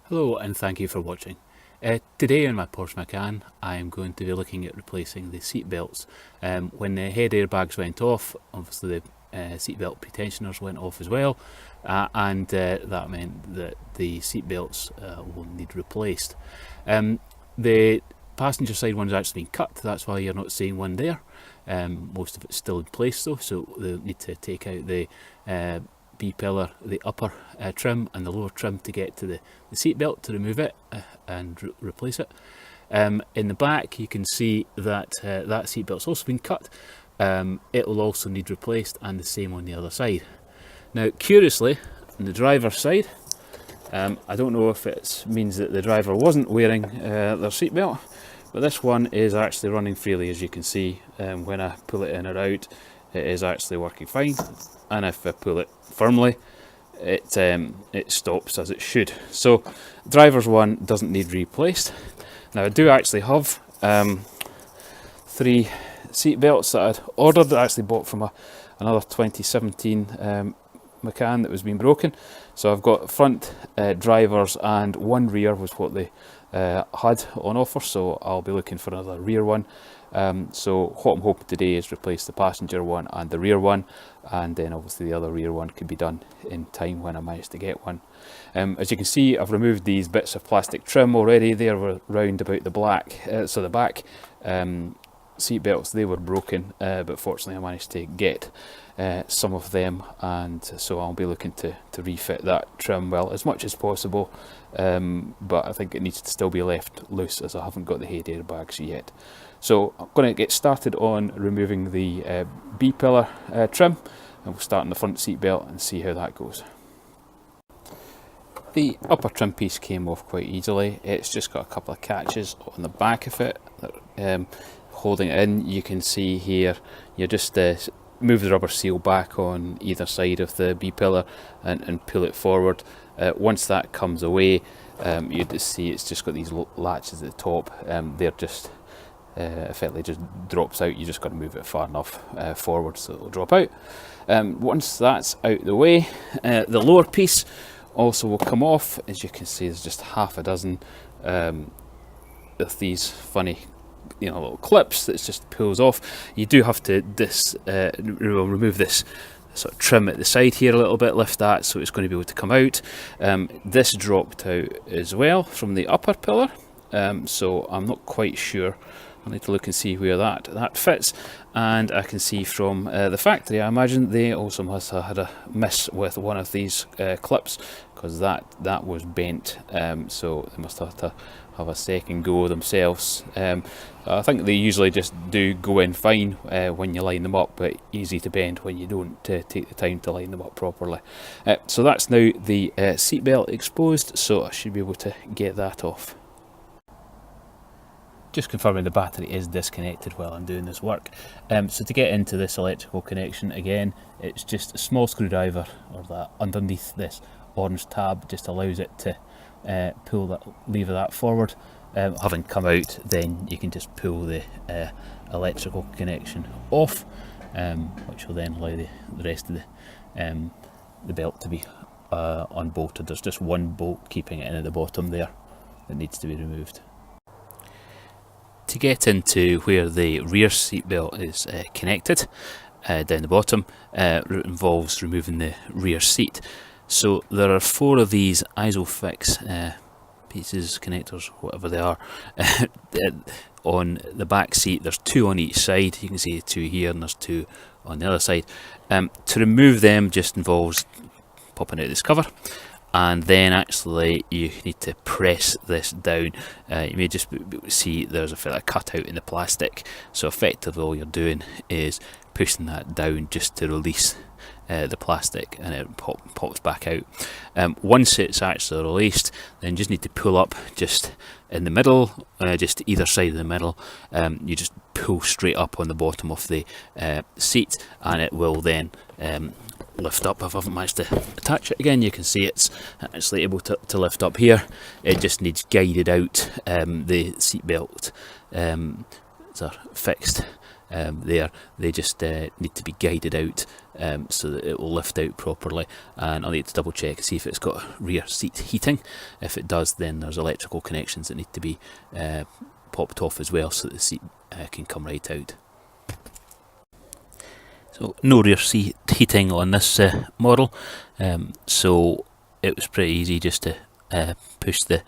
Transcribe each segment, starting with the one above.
Hello and thank you for watching. Today on my Porsche Macan I am going to be looking at replacing the seat belts. When the head airbags went off, obviously the seat belt pretensioners went off as well, and that meant that the seat belts will need replaced. The passenger side one's actually been cut, that's why you're not seeing one there. Most of it's still in place though, so they'll need to take out the B-pillar, the upper trim and the lower trim to get to the seat belt to remove it and replace it. In the back you can see that that seat belt's also been cut. It will also need replaced, and the same on the other side. Now curiously, on the driver's side, I don't know if it means that the driver wasn't wearing their seat belt, but this one is actually running freely, as you can see. When I pull it in or out, it is actually working fine, and if I pull it firmly, it stops as it should. So driver's one doesn't need replaced. Now I do actually have 3 seat belts that I'd ordered, that I actually bought from another 2017 Macan that was being broken. So I've got front drivers and 1 rear was what they had on offer, so I'll be looking for another rear one. So what I'm hoping today is replace the passenger one and the rear one, and then obviously the other rear one could be done in time when I manage to get one. As you can see, I've removed these bits of plastic trim already. They were round about the black, so the back seat belts, they were broken, but fortunately I managed to get some of them, and so I'll be looking to refit that trim well as much as possible, but I think it needs to still be left loose as I haven't got the head airbags yet. So I'm going to get started on removing the B-pillar trim, and we'll start on the front seat belt and see how that goes. The upper trim piece came off quite easily. It's just got a couple of catches on the back of it that, holding it in. You can see here, you just move the rubber seal back on either side of the B-pillar and pull it forward. Once that comes away, you just see it's just got these latches at the top. They're just effectively just drops out. You just got to move it far enough forward so it'll drop out. Once that's out the way, the lower piece also will come off. As you can see, there's just half a dozen of these funny little clips that just pulls off. You do have to remove this sort of trim at the side here a little bit, lift that so it's going to be able to come out. This dropped out as well from the upper pillar, so I'm not quite sure. I need to look and see where that fits, and I can see from the factory, I imagine they also must have had a miss with one of these clips, because that was bent, so they must have to have a second go themselves. I think they usually just do go in fine when you line them up, but easy to bend when you don't take the time to line them up properly. So that's now the seat belt exposed, so I should be able to get that off. Just confirming the battery is disconnected while I'm doing this work. So to get into this electrical connection, again, it's just a small screwdriver, or that underneath this orange tab just allows it to pull that lever that forward. Having come out, then you can just pull the electrical connection off, which will then allow the rest of the belt to be unbolted. There's just one bolt keeping it in at the bottom there that needs to be removed. To get into where the rear seat belt is connected, down the bottom, involves removing the rear seat. So there are 4 of these Isofix pieces, connectors, whatever they are, on the back seat. There's 2 on each side. You can see 2 here, and there's 2 on the other side. To remove them just involves popping out this cover, and then actually you need to press this down. You may just be able to see there's a cut out in the plastic, so effectively all you're doing is pushing that down just to release the plastic, and it pops back out. Once it's actually released, then you just need to pull up just in the middle, just either side of the middle. You just pull straight up on the bottom of the seat, and it will then lift up. If I haven't managed to attach it again, you can see it's actually able to lift up here. It just needs guided out. The seat belt are fixed there. They just need to be guided out so that it will lift out properly, and I'll need to double check and see if it's got rear seat heating. If it does, then there's electrical connections that need to be popped off as well so that the seat can come right out. So no rear seat heating on this model, so it was pretty easy just to push the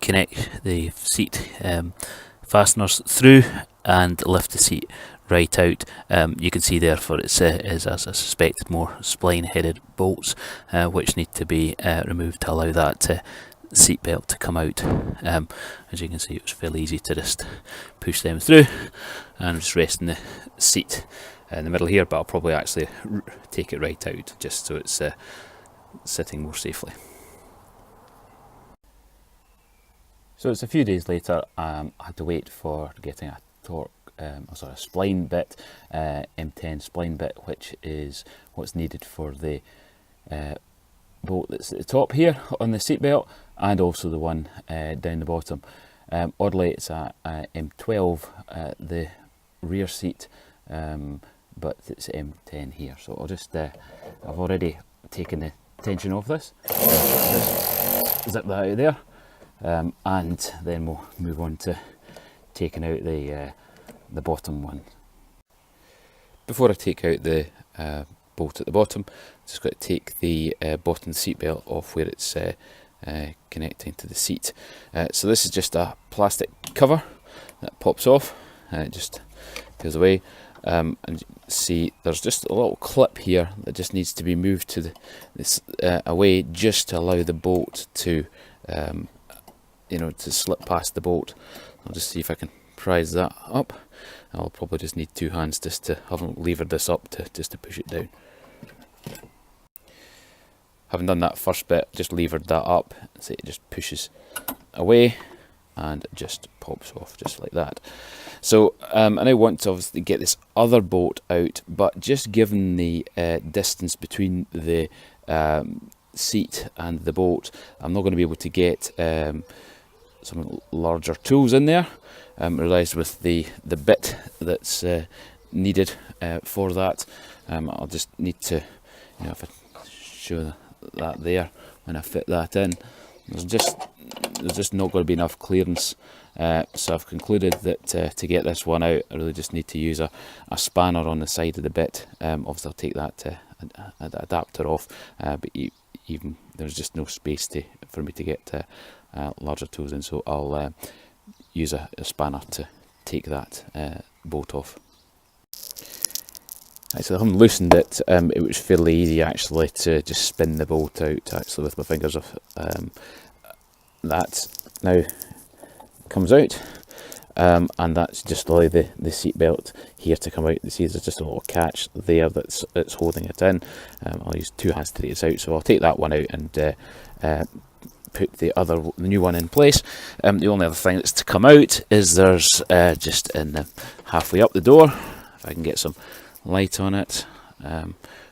connect the seat fasteners through and lift the seat right out. You can see therefore it is, as I suspected, more spline headed bolts which need to be removed to allow that seat belt to come out. As you can see, it was fairly easy to just push them through, and I'm just resting the seat in the middle here, but I'll probably actually take it right out just so it's sitting more safely. So it's a few days later. I had to wait for getting a spline bit, M10 spline bit, which is what's needed for the bolt that's at the top here on the seat belt, and also the one down the bottom. Oddly, it's a M12, the rear seat, but it's M10 here. So I'll just, I've already taken the tension off this, just zip that out of there, and then we'll move on to taking out the bottom one. Before I take out the bolt at the bottom, I'm just got to take the bottom seat belt off where it's connecting to the seat. So this is just a plastic cover that pops off, it just goes away, and you see there's just a little clip here that just needs to be moved to this away, just to allow the bolt to to slip past the bolt. I'll just see if I can prise that up. I'll probably just need two hands just to, I haven't levered this up just to push it down. Having done that first bit, just levered that up, so it just pushes away and it just pops off just like that. So I now want to obviously get this other bolt out, but just given the distance between the seat and the bolt, I'm not going to be able to get some larger tools in there. I realised with the bit that's needed for that, I'll just need to, if I show that there, when I fit that in, there's just not going to be enough clearance. So I've concluded that to get this one out, I really just need to use a spanner on the side of the bit. Obviously I'll take that adapter off, but even there's just no space for me to get larger tools in, so I'll use a spanner to take that bolt off. So having loosened it, it was fairly easy actually to just spin the bolt out actually with my fingers. That now comes out, and that's just allowed the seat belt here to come out. You see there's just a little catch there that's holding it in. I'll use two hands to take this out, so I'll take that one out and put the new one in place. The only other thing that's to come out is there's just in halfway up the door, if I can get some light on it,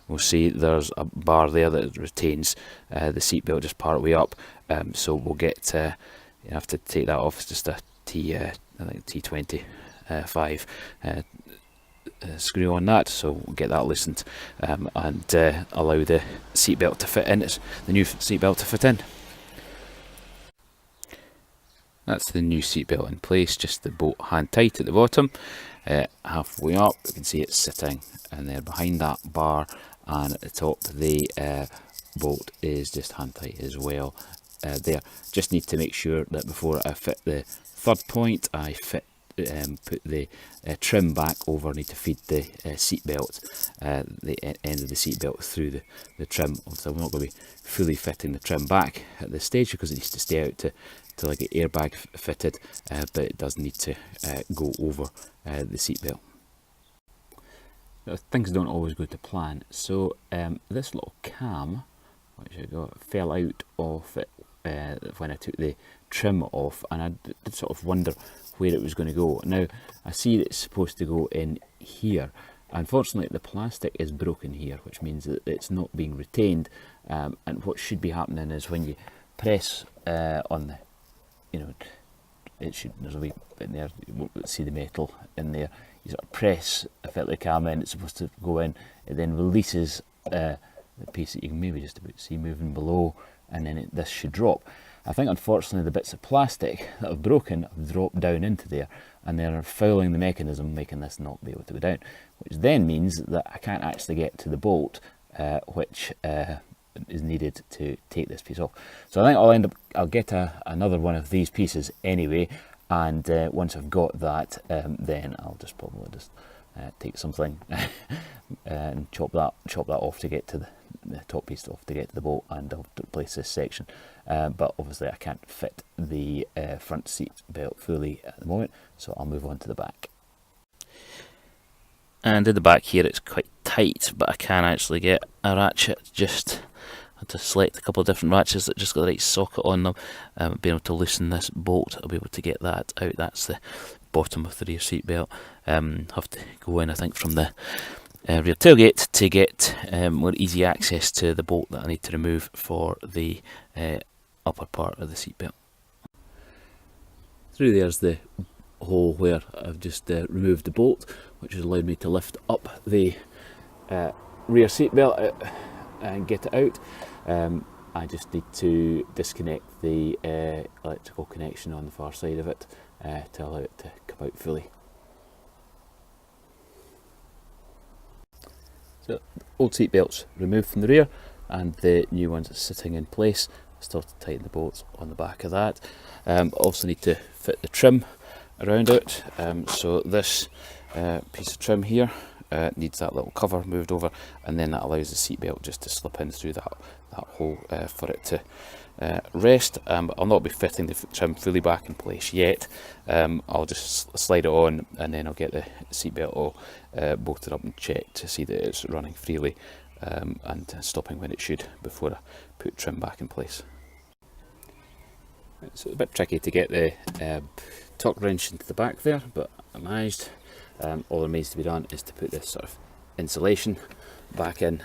we'll see there's a bar there that retains the seat belt just part way up. So we'll get you have to take that off. It's just a I think T25 screw on that, so we'll get that loosened and allow the seat belt to fit in. It's the new seat belt to fit in. That's the new seat belt in place, just the bolt hand tight at the bottom. Halfway up, you can see it's sitting in there behind that bar, and at the top the bolt is just hand tight as well. There, just need to make sure that before I fit the third point, I put the trim back over. Need to feed the seat belt, the end of the seat belt through the trim. So I'm not going to be fully fitting the trim back at this stage because it needs to stay out to like an airbag fitted, but it does need to go over the seat belt. Things don't always go to plan, so this little cam, which I got, fell out of it when I took the trim off, and I did sort of wonder where it was going to go. Now I see that it's supposed to go in here. Unfortunately the plastic is broken here, which means that it's not being retained, and what should be happening is when you press on the, it should, there's a wee bit in there, you won't see the metal in there. you sort of press effectively the camera in, it's supposed to go in, it then releases the piece that you can maybe just about see moving below, and then this should drop. I think unfortunately the bits of plastic that have broken have dropped down into there, and they're fouling the mechanism, making this not be able to go down, which then means that I can't actually get to the bolt which is needed to take this piece off. So I think I'll get another one of these pieces anyway, and once I've got that, then I'll just probably take something and chop that off to get to the top piece off to get to the bolt, and I'll replace this section. But obviously I can't fit the front seat belt fully at the moment, so I'll move on to the back. And in the back here it's quite tight, but I can actually get a ratchet. Just had to select a couple of different ratchets that just got the right socket on them. Being able to loosen this bolt, I'll be able to get that out. That's the bottom of the rear seat belt. Have to go in, I think, from the rear tailgate to get more easy access to the bolt that I need to remove for the upper part of the seat belt. Through there's the hole where I've just removed the bolt, which has allowed me to lift up the rear seat belt and get it out. I just need to disconnect the electrical connection on the far side of it to allow it to come out fully. So old seat belts removed from the rear, and the new ones are sitting in place. Still to tighten the bolts on the back of that. Also need to fit the trim around it. So this piece of trim here needs that little cover moved over, and then that allows the seat belt just to slip in through that hole for it to rest. I'll not be fitting the trim fully back in place yet. I'll just slide it on, and then I'll get the seat belt all bolted up and checked to see that it's running freely and stopping when it should before I put trim back in place. So it's a bit tricky to get the torque wrench into the back there, but I managed. All that remains to be done is to put this sort of insulation back in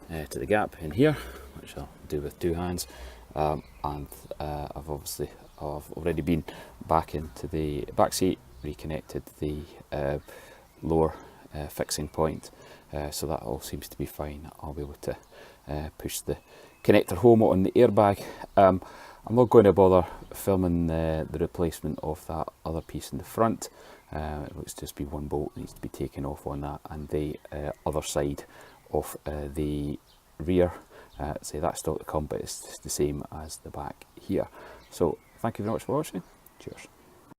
to the gap in here, which I'll do with two hands. And I've already been back into the back seat, reconnected the lower fixing point, so that all seems to be fine. I'll be able to push the connector home on the airbag. I'm not going to bother filming the replacement of that other piece in the front. It looks to just be one bolt needs to be taken off on that, and the other side of the rear, say that's still to come, but it's just the same as the back here. So thank you very much for watching. Cheers.